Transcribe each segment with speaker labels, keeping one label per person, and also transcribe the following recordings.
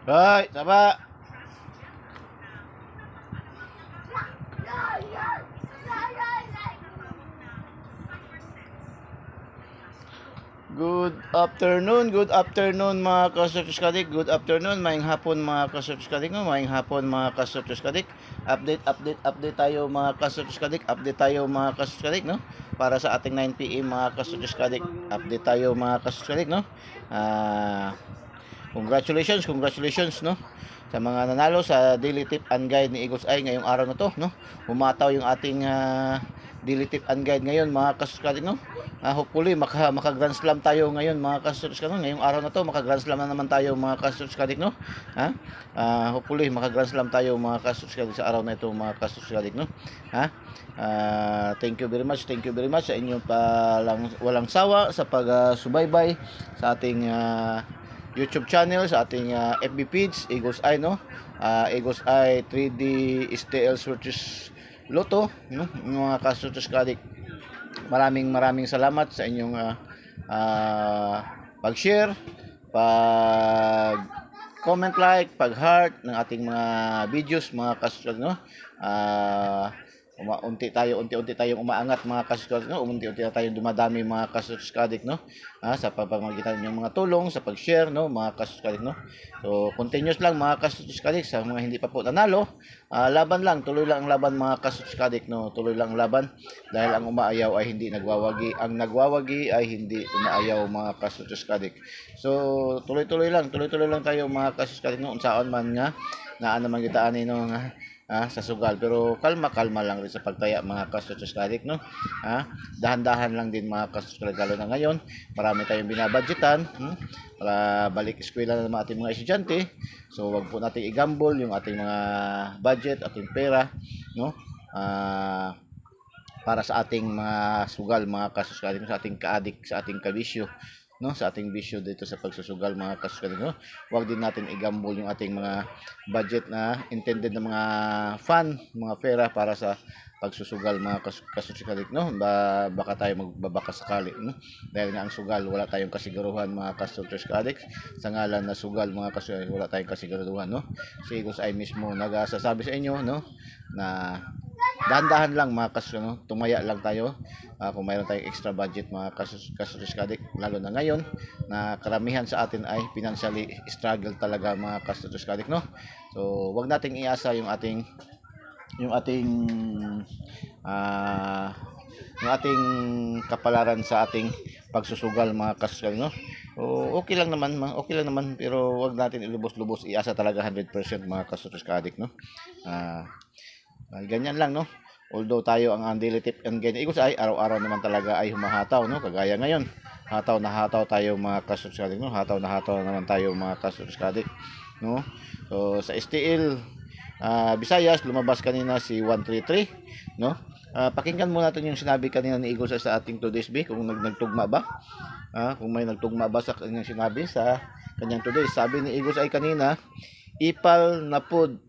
Speaker 1: Hoy, saba. Good afternoon mga kasutos kadik. Good afternoon, maayong hapon mga kasutos kadik. Maayong hapon mga kasutos kadik. Update tayo mga kasutos kadik. Update tayo mga kasutos kadik, no? Para sa ating 9 PM mga kasutos kadik. Update tayo mga kasutos kadik, no? Congratulations, no? Sa mga nanalo sa daily tip and guide ni Eagles Eye ngayong araw na to, no? Humataw yung ating daily tip and guide ngayon mga kasutos kadik, no? Hopefully maka Grand Slam tayo ngayon mga kasutos kadik. Ngayong araw na to maka Grand Slam na naman tayo mga kasutos kadik, no? Hopefully maka Grand Slam tayo mga kasutos kadik sa araw na ito mga kasutos kadik, no? Thank you very much sa inyong walang sawa sa pag-subaybay sa ating YouTube channel, sa ating FB page, Eagles Eye, no? Eagles Eye 3D STL Searches Lotto, no? Mga kasutos kadik. Maraming salamat sa inyong pag-share, pag-comment, like, pag-heart ng ating mga videos mga kasutos, no? Unti-unti tayong umaangat mga kasutos, no? Unti-unti na tayong dumadami mga kasutos kadik, no? Sa pamamagitan ng mga tulong sa pag-share, no, mga kasutos kadik, no? So continuous lang mga kasutos kadik. Sa mga hindi pa po nanalo, laban lang, tuloy lang ang laban mga kasutos kadik, no? Tuloy lang ang laban dahil ang umaayaw ay hindi nagwawagi, ang nagwawagi ay hindi umaayaw mga kasutos kadik. So tuloy-tuloy lang tayo mga kasutos kadik, no? Unsaon man nga naa naman kita ani no sa sugal, pero kalma lang rin sa pagtaya mga kasutos kadik, no? Dahan-dahan lang din mga kasutos kadik, lalo na ngayon marami tayong binabudgetan para balik eskwela na naman ating mga estudyante. So wag po nating i-gamble yung ating mga budget, ating pera, no? Para sa ating mga sugal mga kasutos kadik, sa ating kaadik, sa ating kabisyo, no, sa ating bisyo dito sa pagsusugal mga kasugal, no? Huwag din natin i-gamble yung ating mga budget na intended na mga fund, mga pera para sa pagsusugal mga kasugal, no? Baka tayo magbabaka sakali, no? Dahil nga ang sugal wala tayong kasiguruhan mga kasugal, sa ngalan na sugal mga kasugal wala tayong kasiguruhan, no? Si Eagles Eye mismo nagsasabi sa inyo, no, na dahan-dahan lang mga kasugal, no? Tumaya lang tayo kung mayroon tayong extra budget mga kasuskadik, lalo na ngayon na karamihan sa atin ay financially struggle talaga mga kasuskadik, no? So wag nating iasa yung ating kapalaran sa ating pagsusugal mga kasuskadik, no? So okay lang naman, pero wag natin ilubos-lubos iasa talaga 100% mga kasuskadik, no? Ganyan lang, no? Although tayo ang daily tip and guide Eagles ay araw-araw naman talaga ay humahataw, no? Kagaya ngayon, hataw na hataw tayo mga kasutos kadik, no? Hataw na hataw naman tayo mga kasutos kadik, no? So sa STL Visayas lumabas kanina si 133, no? Pakinggan muna natin yung sinabi kanina ni Eagles sa ating Today's Bay, kung nagtugma ba. Kung may nagtugma ba sa kanyang sinabi sa kanyang Today. Sabi ni Eagles ay kanina, ipal na pod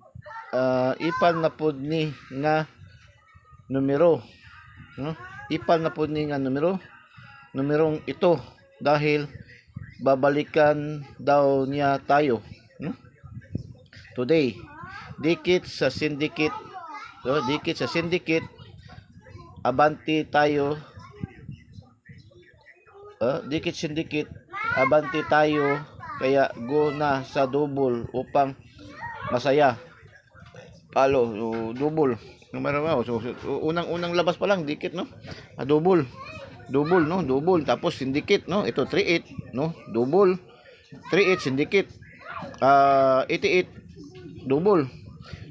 Speaker 1: ni nga numero, no? Ipal na po ni nga numerong ito dahil babalikan daw niya tayo, no? Today dikit sa syndicate, abanti tayo, dikit syndicate abanti tayo, kaya go na sa double upang masaya. Palo, double numero ba? So unang labas pa lang dikit, no? Double, no? Double tapos syndicate, no? Ito 38, no? Double 38 syndicate. 88 double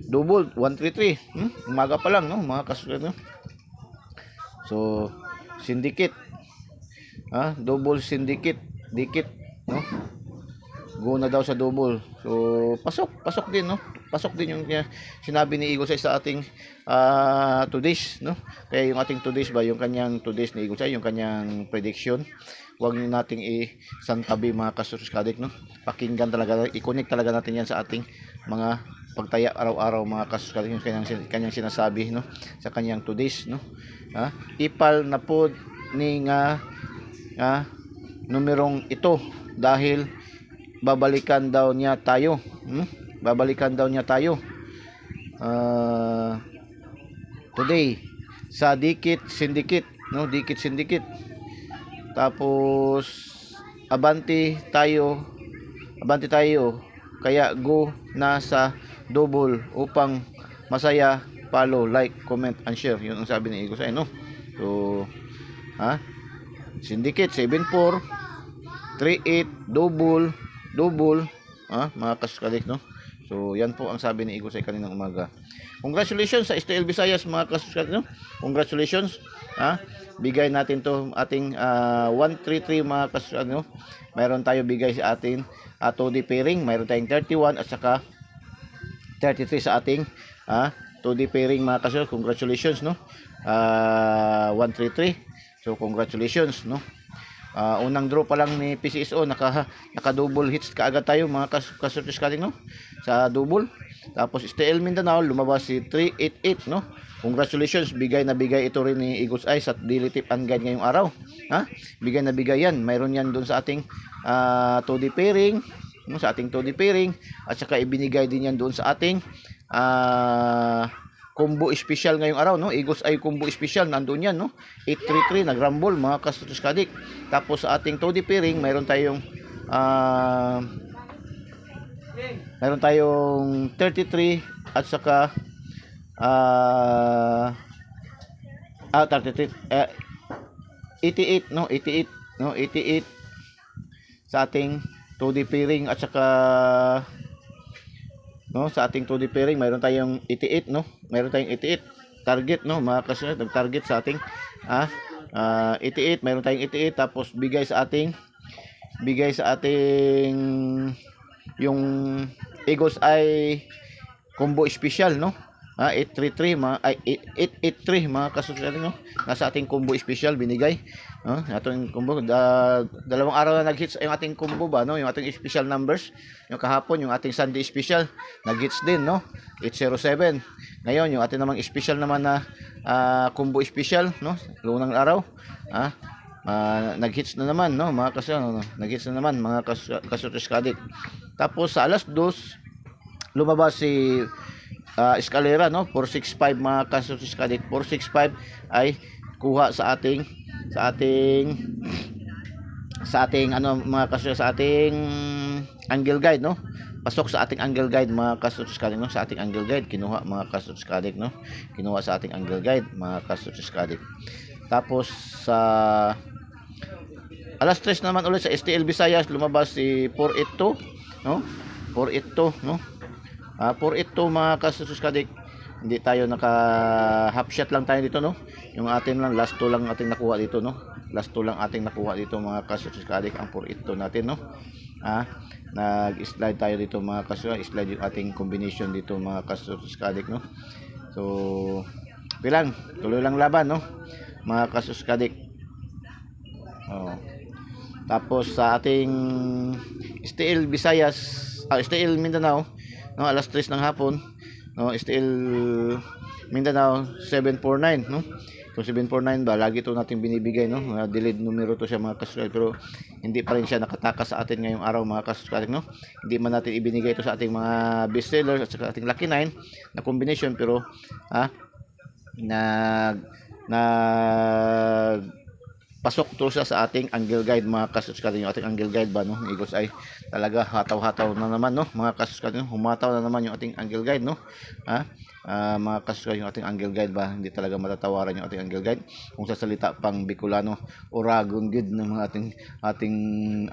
Speaker 1: 133. Umaga pa lang, no? Mga kasulat, no? So syndicate, double syndicate, dikit, no? Go na daw sa double. So pasok din, no? Pasok din yung sinabi ni Eagles sa ating today's, no? Kaya yung ating today's ba, yung kanyang today's ni Eagles, yung kanyang prediction, huwag nating isantabi mga kasuskadik, no? Pakinggan talaga, i-connect talaga natin yan sa ating mga pagtaya araw-araw mga kasuskadik, yung kanyang sinasabi, no? Sa kanyang today's, no? Ipal na po ni nga numerong ito dahil babalikan daw niya tayo. Babalikan daw niya tayo. Today sa Dikit Syndicate, no? Dikit Syndicate. Tapos abante tayo. Kaya go na sa double upang masaya. Follow, like, comment, and share. Yun ang sabi ni Igos ay, no? So, Syndicate 74 38 double mga kasuskalik, no? So yan po ang sabi ni Igos ay kaninang umaga. Congratulations sa STL Visayas mga kasuskalik, no? Congratulations. Bigay natin to ating 133 mga kasuskalik, no? Mayroon tayo bigay sa atin 2D pairing, mayroon tayong 31 at saka 33 sa ating 2D pairing mga kasuskalik. Congratulations, no? 133. So congratulations, no? Unang draw pa lang ni PCSO, naka double hits kaagad tayo mga kasurtis kating, no? Sa double. Tapos STL Mindanao lumabas si 388, no? Congratulations, bigay na bigay ito rin ni Igos Eyes at Daily Tip and Guide ngayong araw. Bigay na bigay yan. Mayroon yan doon sa ating 2D pairing, no? Sa ating 2D pairing at saka ibinigay din yan doon sa ating combo special ngayong araw, no? Igos ay combo special, nandoon yan, no? 833 nagrumble mga kasutos kadik. Tapos sa ating 2D pairing mayroon tayong 33 at saka 33 88, no? 88, no? 88 sa ating 2D pairing at saka, no, sa ating 2D pairing mayroon tayong 88, no? Mayroon tayong 88 target, no? Mga kasunod, nag-target sa ating 88, mayroon tayong 88 tapos bigay sa ating yung Igos ay combo special, no? 833 883 mga kasunod, no? Nasa ating combo special binigay, no? Ating combo dalawang araw na nag-hits yung ating combo ba, no? Yung ating special numbers, yung kahapon yung ating Sunday special nag-hits din, no? 807. Ngayon yung ating namang special naman na combo special, no? Lunang araw nag-hits na naman, no? Mga kasunod, no? Nag-hits na naman mga kasunod kadik. Tapos sa alas 2 lumabas si Escalera, no? 465 mga kasusis kadik. 465 ay kuha sa ating mga kasusis, sa ating angle guide, no? Pasok sa ating angle guide mga kasusis kadik, no? Sa ating angle guide kinuha mga kasusis kadik, no? Kinuha sa ating angle guide mga kasusis kadik. Tapos sa alas 3 naman ulit sa STL Visayas lumabas si 482, no? 482, no? 482 mga kasusus kadik. Hindi tayo naka half shot lang tayo dito, no? Yung atin lang last 2 lang ating nakuha dito, no? Last 2 lang ating nakuha dito mga kasusus kadik ang 482 natin, no? Nag-slide tayo dito mga kasusus, slide yung ating combination dito mga kasusus kadik, no? So bilang tuloy lang laban, no? Mga kasusus kadik. Tapos sa ating STL Visayas, STL Mindanao, no, alas 3 ng hapon, no, STL Mindanao 749, no? So 749 ba lagi ito natin binibigay, no? Delayed numero to siya mga kasuskalik, pero hindi pa rin siya nakatakas sa atin ngayong araw mga kasuskalik, no? Hindi man natin ibinigay ito sa ating mga best sellers at sa ating Lucky 9 na combination, pero pasok to siya sa ating angle guide mga kasuskalik. Yung ating angle guide ba, no? Igos ay talaga hataw-hataw na naman, no? Mga kasuskalik, humataw na naman yung ating angle guide, no? Mga kasuskalik, yung ating angle guide ba, hindi talaga matatawaran yung ating angle guide. Kung sa salita pang Bicolano, oragon good ng mga ating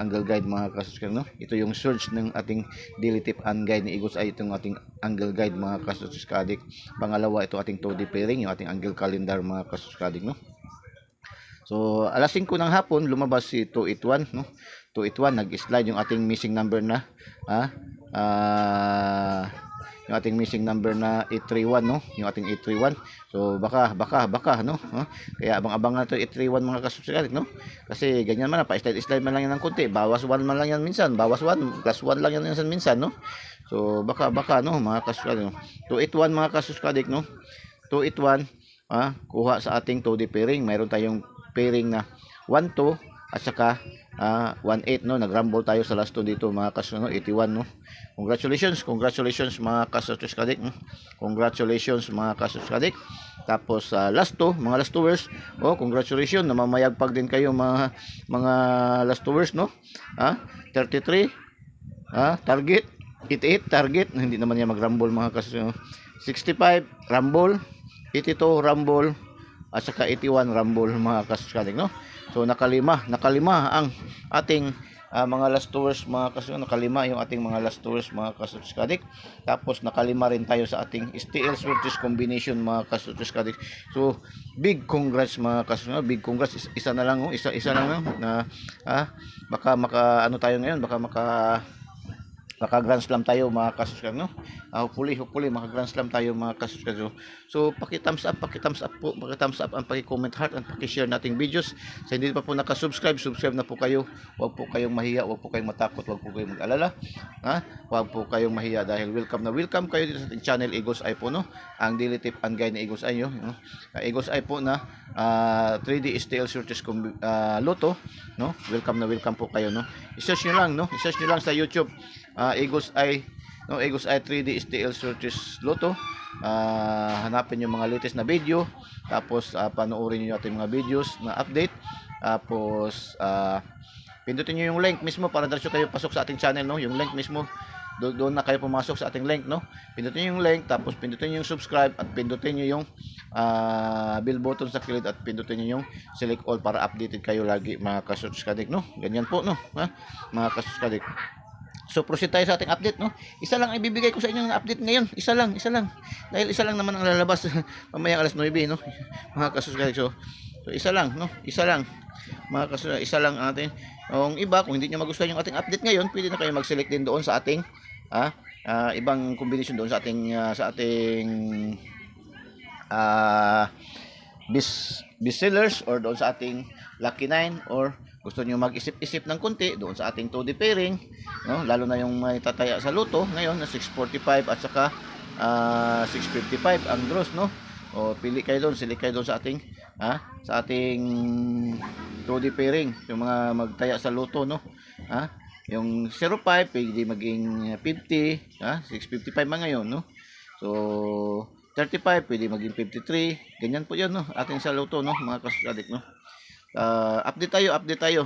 Speaker 1: angle guide mga kasuskalik, no? Ito yung search ng ating daily tip and guide ni Igos ay itong ating angle guide mga kasuskalik. Pangalawa ito ating 2D pairing, yung ating angle calendar mga kasuskalik, no? So alas 5 ng hapon lumabas si 281, no? 281 nag-slide yung ating missing number na yung ating missing number na 831, no? Yung ating 831. So baka no? Kaya abang-abang na to 831 mga kasuskalik, no? Kasi ganyan man pa-slide man lang yan ng konti. Bawas 1 man lang yan minsan, bawas 1 plus 1 lang yan minsan, no? So baka no mga kasuskalik, no? 281 mga kasuskalik, no? 281 kuha sa ating 2D pairing. Mayroon tayong pairing na 12 at saka 1.8, no. Nag-rumble tayo sa last 2 dito mga kasuno, 81, no. Congratulations mga kasunos kadik. Congratulations mga kasunos kadik. Tapos last 2, mga last 2 hours, congratulations, namamayagpag din kayo mga last 2 hours, no. 33 target, 88 target, hindi naman yan mag-rumble mga kasunos. 65 rumble, 82 rumble, at saka 81 rumble mga kasuskadik, no. So nakalima ang ating mga last tours mga kasuskadik, nakalima yung ating mga last tours mga kasuskadik. Tapos nakalima rin tayo sa ating STL Swertes combination mga kasuskadik. So big congrats mga kasuskadik, big congrats. Isa na lang, isa lang na baka ano tayo ngayon, baka maka Grand Slam tayo mga kasuskadik, no. Hopefully maka Grand Slam tayo mga kasuskadik. So paki-thumbs up po, paki-thumbs up, ang paki-comment heart, ang paki-share nating videos. Sa hindi pa po naka-subscribe, subscribe na po kayo. Huwag po kayong mahiya, huwag po kayong matakot, huwag po kayong mag-alala. Huwag po kayong mahiya dahil welcome na welcome kayo dito sa ating channel Eagles Eye po, no. Ang daily tip and guide ni Eagles Eye, no. Eagles Eye po na 3D STL Swertes Lotto, no. Welcome na welcome po kayo, no. I-search niyo lang, no. I-search niyo lang sa YouTube. Eagles Eye, no, Eagles Eye 3D STL Swertes Lotto. Hanapin yung mga latest na video, tapos panoorin niyo yung ating mga videos na update, tapos pindutin niyo yung link mismo para diretso kayo pasok sa ating channel, no. Yung link mismo, doon na kayo pumasok sa ating link, no. Pindutin niyo yung link, tapos pindutin niyo yung subscribe, at pindutin niyo yung bell button sa kilid, at pindutin niyo yung select all para updated kayo lagi mga kasuskadik, no. Ganyan po, no, mga kasuskadik. So proceed tayo sa ating update, no. Isa lang ibibigay ko sa inyo ng update ngayon. Isa lang. Dahil isa lang naman ang lalabas mamayang alas 9, no. Mga kasuskadik. So isa lang, no. Isa lang. Mga kasuskadik, isa lang atin. Yung iba, kung hindi niyo magustuhan yung ating update ngayon, pwede na kayo mag-select din doon sa ating ibang combination doon sa ating best sellers, or doon sa ating Lucky 9, or gusto niyo mag-isip-isip ng konti doon sa ating 2D pairing, no, lalo na yung may tataya sa luto ngayon na 645 at saka 655 ang gross, no. O pili kayo doon, select kayo doon sa ating 2D pairing, yung mga magtaya sa luto, no. Yung 05 pwede maging 50, 655 man ngayon, no. So 35 pwede maging 53, ganyan po 'yan, no, ating sa luto, no, mga kasuskadik, no. Update tayo,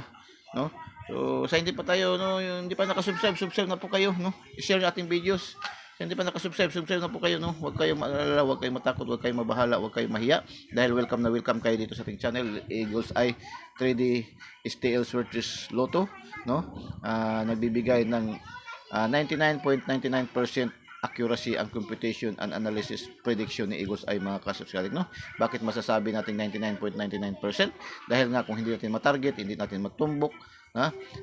Speaker 1: no. So sa hindi pa tayo, no, yung hindi pa naka-subscribe, subscribe na po kayo, no. I-share yung ating videos. Sa hindi pa naka-subscribe, subscribe na po kayo, no. Huwag kayong maalala, huwag kayong matakot, huwag kayong mabahala, huwag kayong mahiya, dahil welcome na welcome kayo dito sa ating channel Eagles Eye 3D STL Swertes Lotto, no. Nagbibigay ng 99.99% accuracy ang computation and analysis prediction ni Eagles Eye mga kasuskadik, no. Bakit masasabi natin 99.99%? Dahil nga kung hindi natin matarget, hindi natin magtumbok,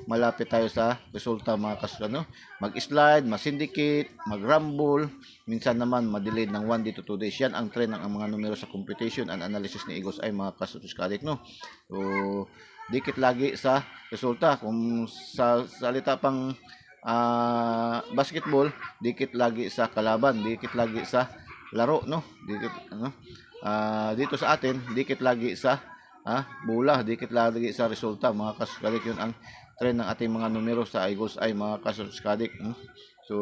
Speaker 1: malapit tayo sa resulta mga kasuskadik, no. Mag-slide, ma-syndicate, mag-rumble, minsan naman ma-delayed ng 1 day to 2 days. Yan ang trend ng mga numero sa computation and analysis ni Eagles Eye mga kasuskadik, no. So dikit lagi sa resulta. Kung sa salita pang basketball, dikit lagi sa kalaban, dikit lagi sa laro, no. Dikit dito sa atin, dikit lagi sa bola, dikit lagi sa resulta mga kasuskadik. Yun ang trend ng ating mga numero sa Eagles Eye mga kasuskadik, no? So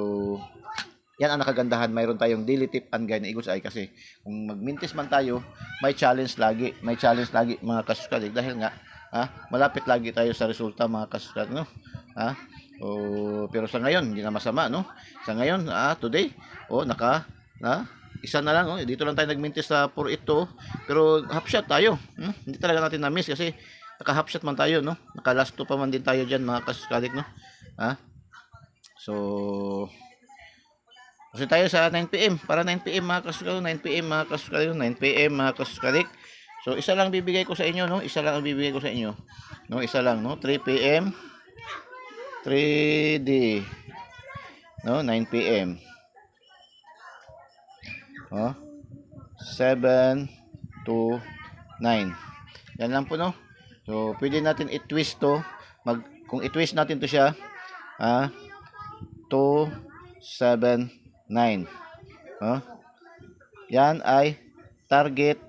Speaker 1: yan ang nakagandahan, mayroon tayong daily tip and guide ni Eagles Eye, kasi kung magmintis man tayo, may challenge lagi mga kasuskadik, dahil nga malapit lagi tayo sa resulta mga kasuskadik, no. Pero sa ngayon hindi na masama, no. Sa ngayon today isa na lang, dito lang tayo nagmintis sa 4-8, pero half shot tayo, hindi talaga natin na-miss kasi naka half shot man tayo, no. Naka last 2 pa man din tayo diyan mga kasuskadik, no. So kasi tayo sa 9 PM para 9 PM mga kasuskadik, 9 PM mga kasuskadik, 9 PM mga kasuskadik. So isa lang bibigay ko sa inyo, no. Isa lang ang bibigay ko sa inyo, no. Isa lang, no. 3 PM 3D, no, 9 PM, 7 to 9. Yan lang po, no. So pwede natin i-twist to, kung i-twist natin to siya 2, 7, 9, yan ay target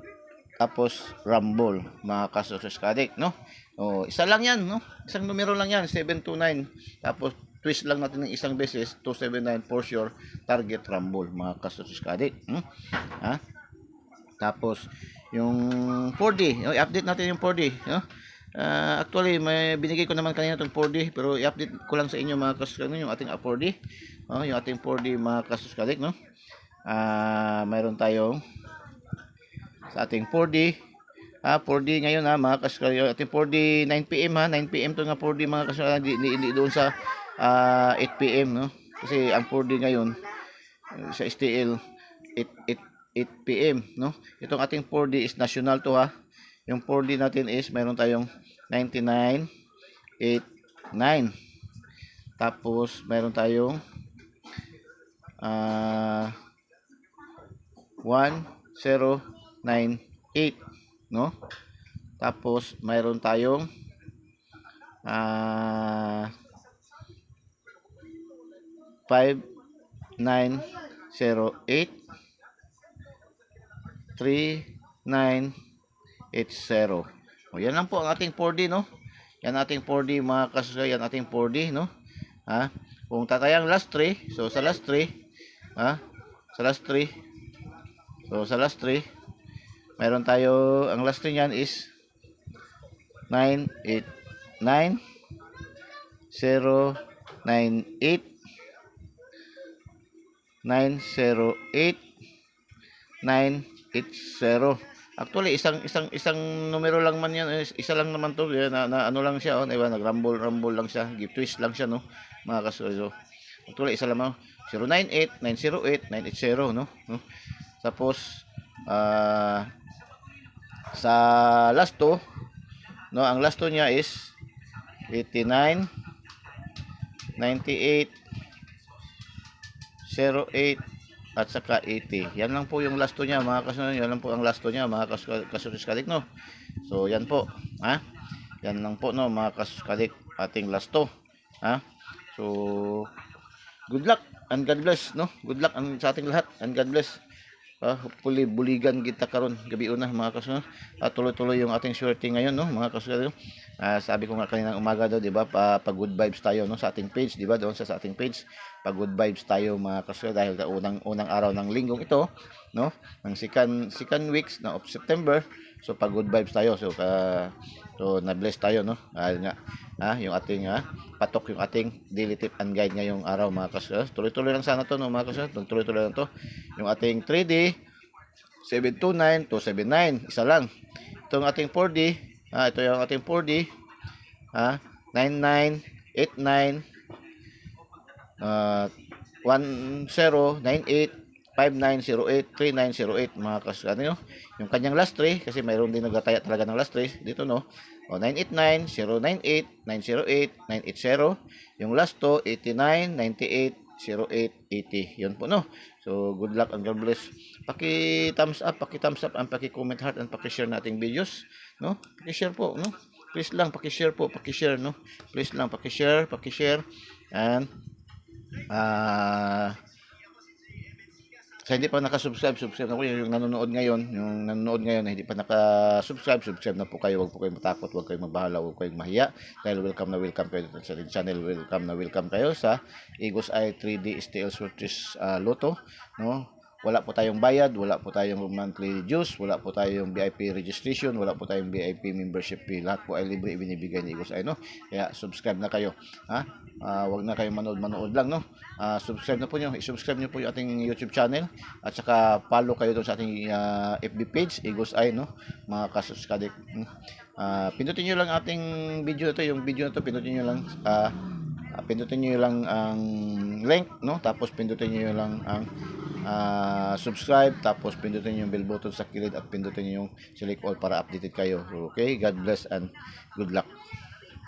Speaker 1: tapos rumble mga kasuskadik, no. Oh, isa lang 'yan, no? Isang numero lang 'yan, 729. Tapos twist lang natin ng isang beses, 279 for sure, target rumble, mga kasus kadik. Ha? Tapos yung 4D, i-update natin yung 4D, no? Actually, may binigay ko naman kanina itong 4D, pero i-update ko lang sa inyo mga kasuskadik yung ating 4D. Yung ating 4D mga kasuskadik, no? Mayroon tayong sa ating 4D. 4D ngayon mga kasuskadik, yung ating 4D 9 PM 9 PM to nga 4D mga kasuskadik, hindi doon sa 8 PM, no? Kasi ang 4D ngayon sa STL 8 PM, no? Itong ating 4D is national to Yung 4D natin is mayroon tayong 9989. Tapos mayroon tayong 1098, no? Tapos mayroon tayong 5908 3980. Yan lang po ang ating 4D, no? Yan ating 4D mga kasuskadik, yan ating 4D, no? Kung tatayang last 3, so sa last 3, sa last 3, mayroon tayo, ang last 3 niyan is 989 098 908 980. Actually, isang numero lang man yan, isa lang naman to, na ano lang siya, diba? Nag-rumble lang siya, give twist lang siya, no? Mga kasuskadik. Actually, isa lang 098 908 980, no? Tapos sa last 2, no, ang last 2 niya is 89 98 08 at saka 80. Yan lang po yung last 2 niya mga kasuskadik. Yan lang po ang last 2 niya mga kasuskadik, no? So yan po, yan lang po, no, mga kasuskadik, ating last 2. So good luck and God bless, no? Good luck sa ating lahat and God bless. Hopefully buligan kita karon gabi una mga kasuskadik. Tuloy-tuloy yung ating swerte ngayon, no, mga kasuskadik. Sabi ko nga kanina umaga daw, di ba, pa good vibes tayo, no, sa ating page, di ba, doon sa ating page, pa good vibes tayo mga kasuskadik, dahil sa unang araw ng linggong ito, no, ng second weeks na of September. So pa good vibes tayo, so na bless tayo, no, dahil nga yung ating patok yung ating daily tip and guide ngayong araw mga kasuskadik. Tuloy-tuloy lang sana to, no, mga kasuskadik, tuloy-tuloy lang to. Yung ating 3D 729 to 79, isa lang. Itong ating 4D, ito yung ating 4D, 9989 1098 5908 3908 mga kasuskadik, no? Yung kanyang last 3, kasi mayroon din nagtataya talaga ng last 3 dito, no? 989 098 908 980. Yung last 2 89 98 0880. Yun po, no? So good luck and God bless. Paki-thumbs up and paki-comment heart and paki-share nating videos, no? Paki-share po, no? Please lang paki-share po, paki-share, no? Please lang paki-share and sa hindi pa nakasubscribe, subscribe na po. Yung nanonood ngayon, hindi pa nakasubscribe na po kayo. Huwag po kayong matakot, huwag kayong mabahala, huwag kayong mahiya. Dahil welcome kayo sa ating channel. Welcome kayo sa Eagles Eye 3D STL Sorties Lotto, no? Wala po tayong bayad, wala po tayong monthly dues, wala po tayong VIP registration, wala po tayong VIP membership fee. Lahat po ay libre ibinibigay ni Eagles Eye, no? Kaya subscribe na kayo, wag na kayong manood lang, no? Subscribe na po nyo, i-subscribe nyo po yung ating YouTube channel, at saka follow kayo doon sa ating FB page, Eagles Eye, no? Mga kasuskadik. Pindutin nyo lang ating video ito, yung video na to, pindutin nyo lang ang link, no? Tapos pindutin nyo lang ang subscribe, tapos pindutin yung bell button sa kilid at pindutin yung select all para updated kayo. Okay, God bless and good luck.